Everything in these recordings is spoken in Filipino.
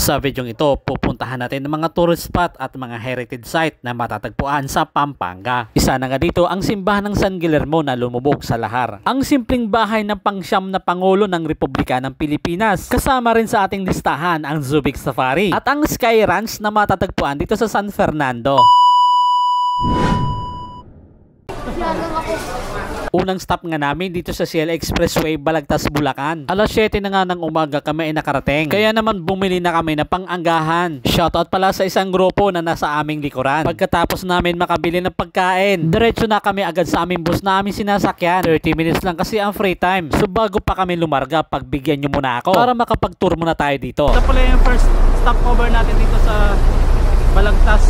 Sa videong ito, pupuntahan natin ng mga tourist spot at mga heritage site na matatagpuan sa Pampanga. Isa na nga dito ang simbahan ng San Guillermo na lumubog sa lahar. Ang simpleng bahay ng pangsyam na Pangulo ng Republika ng Pilipinas. Kasama rin sa ating listahan ang Subic Safari at ang Sky Ranch na matatagpuan dito sa San Fernando. Unang stop nga namin dito sa CL Expressway, Balagtas, Bulacan. Alas 7 na nga ng umaga kami ay nakarating. Kaya naman bumili na kami ng pang-anggahan. Shoutout pala sa isang grupo na nasa aming likuran. Pagkatapos namin makabili ng pagkain, diretso na kami agad sa aming bus na aming sinasakyan. 30 minutes lang kasi ang free time. So bago pa kami lumarga, pagbigyan nyo muna ako para makapag-tour muna tayo dito. Ito pala yung first stopover natin dito sa Balagtas.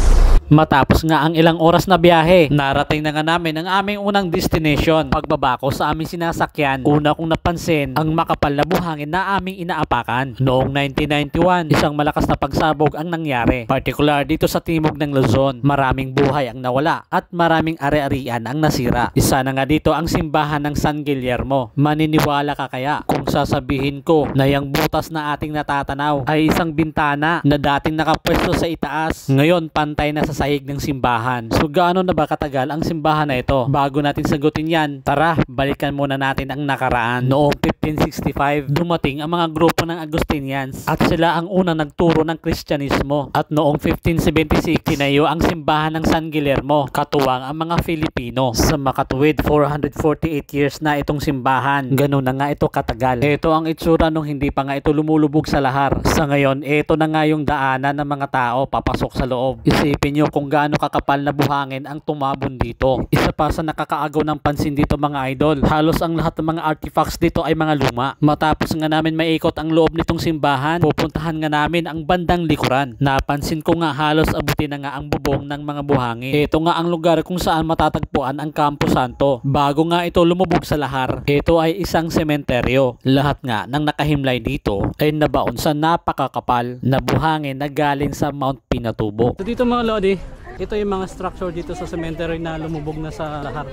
Matapos nga ang ilang oras na biyahe, narating na nga namin ang aming unang destination. Pagbaba ko sa aming sinasakyan, una kong napansin ang makapal na buhangin na aming inaapakan. Noong 1991, isang malakas na pagsabog ang nangyari. Partikular dito sa timog ng Luzon, maraming buhay ang nawala at maraming ari-arian ang nasira. Isa na nga dito ang simbahan ng San Guillermo. Maniniwala ka kaya kung sasabihin ko na yung butas na ating natatanaw ay isang bintana na dating nakapwesto sa itaas, ngayon pantay na sa sahig ng simbahan. So gaano na ba katagal ang simbahan na ito? Bago natin sagutin yan, tara, balikan muna natin ang nakaraan. Noong 1565, dumating ang mga grupo ng Agustinians at sila ang unang nagturo ng Kristyanismo. At noong 1576, tinayo ang simbahan ng San Guillermo, katuwang ang mga Filipino. Sa makatuwid, 448 years na itong simbahan. Ganun na nga ito katagal. Ito ang itsura nung hindi pa nga ito lumulubog sa lahar. Sa ngayon, ito na nga yung daanan ng mga tao papasok sa loob. Isipin nyo kung gaano kakapal na buhangin ang tumabon dito. Isa pa sa nakakaagaw ng pansin dito mga idol, halos ang lahat ng mga artifacts dito ay mga luma. Matapos nga namin maikot ang loob nitong simbahan, pupuntahan nga namin ang bandang likuran. Napansin ko nga halos abutin na nga ang bubong ng mga buhangin. Ito nga ang lugar kung saan matatagpuan ang Campo Santo. Bago nga ito lumubog sa lahar, ito ay isang sementeryo. Lahat nga ng nakahimlay dito ay nabaon sa napakakapal na buhangin na galing sa Mount Pinatubo. So dito mga lodi, ito yung mga structure dito sa cemetery na lumubog na sa lahar.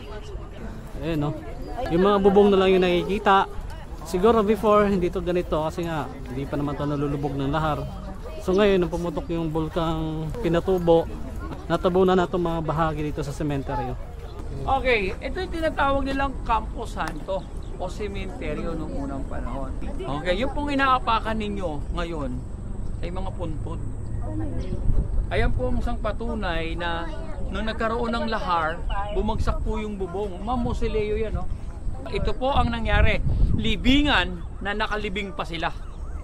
Ayan no. Yung mga bubong na lang yung nakikita. Siguro before hindi to ganito kasi nga hindi pa naman to nalulubog ng lahar. So ngayon nung pumutok yung bulkang Pinatubo, natabunan na itong mga bahagi dito sa cemetery. Okay, ito yung tinatawag nilang Campo Santo o sementeryo nung unang panahon. Okay, yung pong inaapakan ninyo ngayon ay mga punpod. Ayan po ang isang patunay na nung nagkaroon ng lahar, bumagsak po yung bubong. Mamusileo yan, no? Ito po ang nangyari. Libingan na nakalibing pa sila.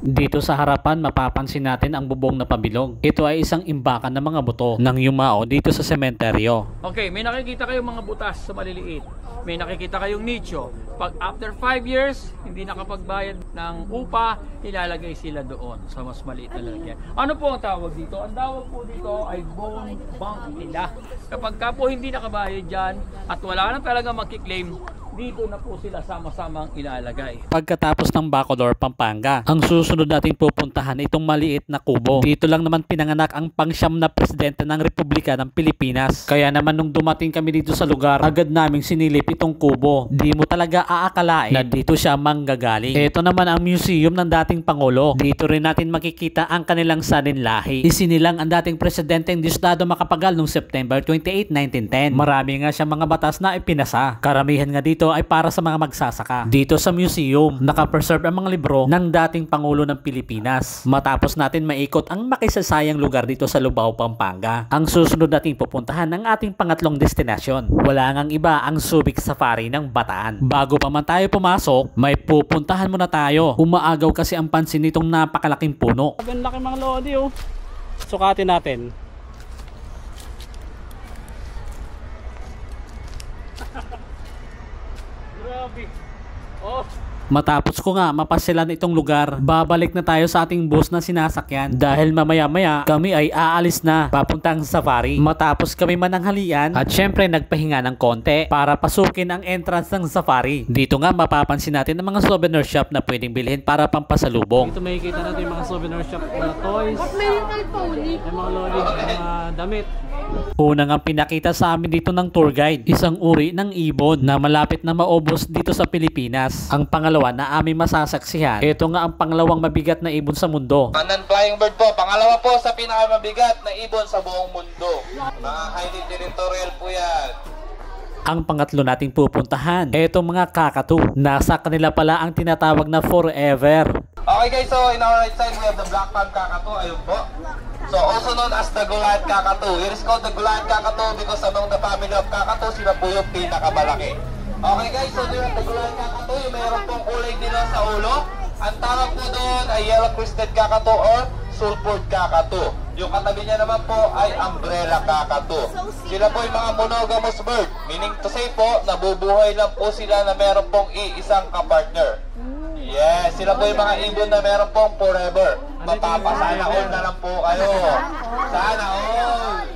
Dito sa harapan mapapansin natin ang bubong na pabilog. Ito ay isang imbakan ng mga buto ng yumao dito sa sementeryo. Okay, may nakikita kayong mga butas sa maliliit. May nakikita kayong nicho. Pag after 5 years, hindi nakapagbayad ng upa, ilalagay sila doon sa mas maliit na lalagyan. Ano po ang tawag dito? Ang tawag po dito ay bone bank nila. Kapag ka po hindi nakabayad dyan at wala na talaga magkiklaim, dito na po sila sama-samang ilalagay. Pagkatapos ng Bacolor, Pampanga, ang susunod nating pupuntahan itong maliit na kubo. Dito lang naman pinanganak ang pangsyam na presidente ng Republika ng Pilipinas. Kaya naman nung dumating kami dito sa lugar, agad naming sinilip itong kubo. Di mo talaga aakalain na dito siya manggagaling. Ito naman ang museum ng dating Pangulo. Dito rin natin makikita ang kanilang saninlahi. Isinilang ang dating presidenteng Diosdado Macapagal noong September 28, 1910. Marami nga siyang mga batas na ipinasa. Karamihan nga dito ay para sa mga magsasaka. Dito sa museum, nakapreserve ang mga libro ng dating Pangulo ng Pilipinas. Matapos natin maikot ang makisasayang lugar dito sa Lubao, Pampanga, ang susunod nating pupuntahan ng ating pangatlong destinasyon. Wala ngang iba ang Subic Safari ng Bataan. Bago pa man tayo pumasok, may pupuntahan muna tayo. Umaagaw kasi ang pansin nitong napakalaking puno. Ang laki mga lodi oh. Sukatin natin. Oh. Matapos ko nga mapasyalan itong lugar, babalik na tayo sa ating bus na sinasakyan dahil mamaya-maya kami ay aalis na papuntang safari. Matapos kami mananghalian at syempre nagpahinga ng konti para pasukin ang entrance ng safari. Dito nga mapapansin natin ang mga souvenir shop na pwedeng bilhin para pampasalubong. Dito makikita natin yung mga souvenir shop na toys, may mga lodi, mga damit. Unang ang pinakita sa amin dito ng tour guide, isang uri ng ibon na malapit na maubos dito sa Pilipinas. Ang pangalawa pangalawa na aming masasaksihan. Ito nga ang pangalawang mabigat na ibon sa mundo. Non-flying bird po. Pangalawa po sa pinakamabigat na ibon sa buong mundo. Mga highly territorial po yan. Ang pangatlo nating pupuntahan, etong mga kakatu. Nasa kanila pala ang tinatawag na forever. Okay guys, so in our right side we have the black palm kakatu. Ayun po. So also known as the Goliath kakatu. It is called the Goliath kakatu because among the family of kakatu, sila po yung pinakamalaki. Okay guys, so the Goliath kakatu, yung mayroon pong kulay dino sa ulo. Ang tawag po doon ay yellow crested kakatu or sulfur kakatu. Yung katabi niya naman po ay umbrella kakatu. Sila po yung mga monogamous bird. Meaning to say po, nabubuhay lang po sila na meron pong iisang kapartner. Yes, sila po yung mga ibon na meron pong forever. Mapapasana all na lang po kayo. Sana all.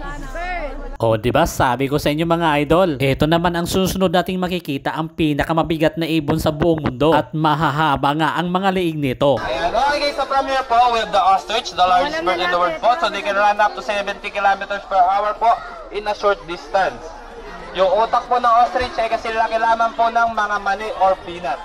O diba sabi ko sa inyo mga idol, ito naman ang susunod nating makikita ang pinakamabigat na ibon sa buong mundo at mahahaba nga ang mga liig nito. Ayan, okay guys, so from here po, we have the ostrich, the largest bird in the world po. So they can run up to 70 kilometers per hour po in a short distance. Yung utak po ng ostrich ay kasi laki lamang po ng mga mani or peanut.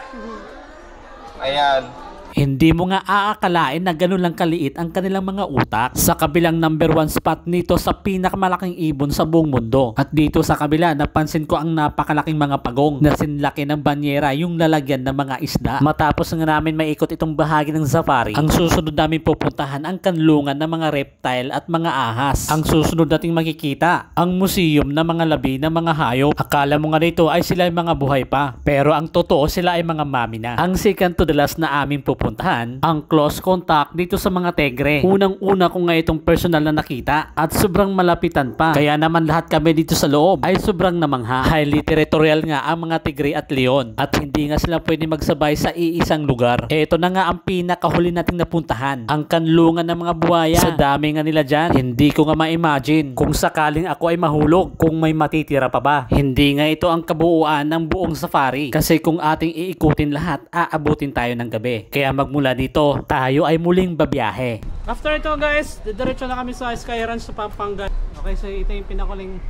Ayan. Hindi mo nga aakalain na ganun lang kaliit ang kanilang mga utak sa kabilang number 1 spot nito sa pinakamalaking ibon sa buong mundo. At dito sa kabila, napansin ko ang napakalaking mga pagong na sinlaki ng banyera yung lalagyan ng mga isda. Matapos nga namin maikot itong bahagi ng safari, ang susunod namin pupuntahan ang kanlungan ng mga reptile at mga ahas. Ang susunod nating makikita, ang museum ng mga labi ng mga hayop. Akala mo nga dito ay sila ay mga buhay pa, pero ang totoo sila ay mga mami na. Ang second to the last na aming pupuntahan, ang close contact dito sa mga tegre. Unang-una ko nga itong personal na nakita at sobrang malapitan pa. Kaya naman lahat kami dito sa loob ay sobrang namangha. Highly territorial nga ang mga tigre at leon at hindi nga sila pwede magsabay sa iisang lugar. Ito na nga ang pinakahuli nating napuntahan, ang kanlungan ng mga buhaya. Sa dami nga nila dyan, hindi ko nga ma-imagine kung sakaling ako ay mahulog, kung may matitira pa ba. Hindi nga ito ang kabuuan ng buong safari kasi kung ating iikutin lahat, aabutin tayo ng gabi. Kaya magmula dito, tayo ay muling babiyahe. After ito guys, diretso na kami sa Sky Ranch sa Pampanga. Okay, so ito yung pinakaling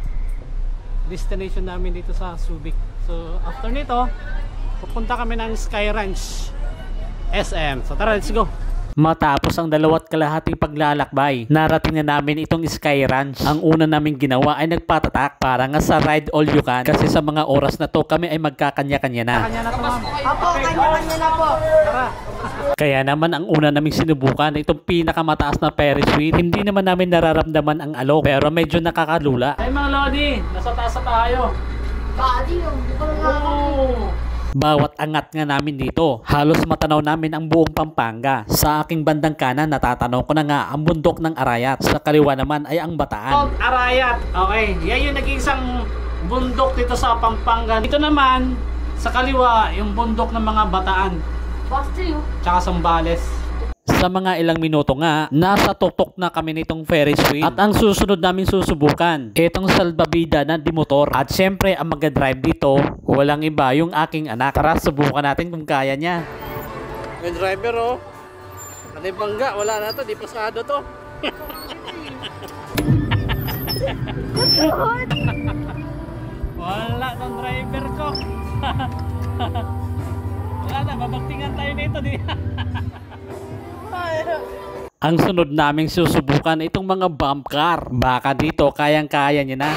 destination namin dito sa Subic. So after nito, pupunta kami ng Sky Ranch SM. So tara, let's go! Matapos ang 2 kalahating paglalakbay, narating na namin itong Sky Ranch. Ang una naming ginawa ay nagpatatak para nga sa ride all you can kasi sa mga oras na to kami ay magkakanya-kanya na. Kanya na to, ma'am. Apo, kanya-kanya na po. Tara. Kaya naman ang una naming sinubukan itong pinakamataas na Ferris wheel. Hindi naman namin nararamdaman ang alok pero medyo nakakalula. Ay mga Lodi, nasa taas na tayo. Badi yung, di ko nga. Bawat angat nga namin dito, halos matanaw namin ang buong Pampanga. Sa aking bandang kanan, natatanaw ko na nga ang bundok ng Arayat. Sa kaliwa naman ay ang Bataan. Arayat, okay. Yan yung naging isang bundok dito sa Pampanga. Dito naman, sa kaliwa, yung bundok ng mga Bataan. Basti yung. Tsaka Sambales. Sa mga ilang minuto nga, nasa tuktok na kami nitong Ferris wheel. At ang susunod namin susubukan, itong salbabida na dimotor. At syempre, ang mag-drive dito, walang iba yung aking anak. Tara, subukan natin kung kaya niya. May driver oh. Ano yung bangga? Wala na to, di pasado to. Wala tong driver ko. Wala na, babagtingan tayo nito di. Ang sunod naming susubukan itong mga bump car. Baka dito kayang-kaya niya na.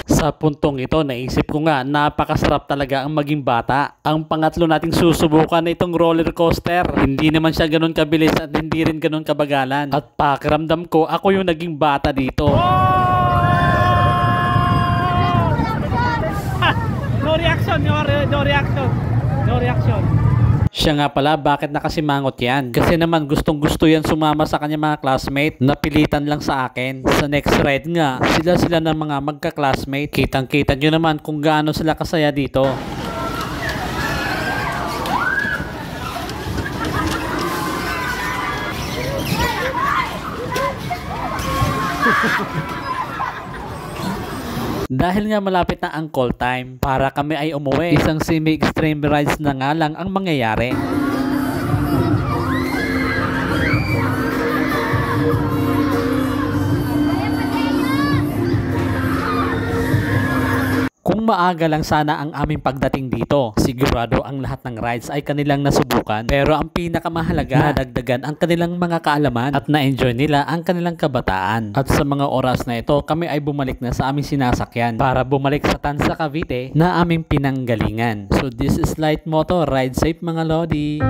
Sa puntong ito, naisip ko nga napakasarap talaga ang maging bata. Ang pangatlo nating susubukan itong roller coaster. Hindi naman siya ganun kabilis at hindi rin ganun kabagalan. At pakiramdam ko, ako yung naging bata dito. No reaction, no reaction. No reaction. Siya nga pala, bakit nakasimangot yan? Kasi naman gustong gusto yan sumama sa kanya mga classmate. Napilitan lang sa akin. Sa next ride nga, sila ng mga magka-classmate. Kitang-kita nyo naman kung gaano sila kasaya dito. Dahil nga malapit na ang call time, para kami ay umuwi. Isang semi-extreme rides na nga lang ang mangyayari. Kung maaga lang sana ang aming pagdating dito, sigurado ang lahat ng rides ay kanilang nasubukan. Pero ang pinakamahalaga, nadagdagan ang kanilang mga kaalaman at na-enjoy nila ang kanilang kabataan. At sa mga oras na ito, kami ay bumalik na sa aming sinasakyan para bumalik sa Tansa Cavite na aming pinanggalingan. So this is Light Moto, ride safe mga lodi!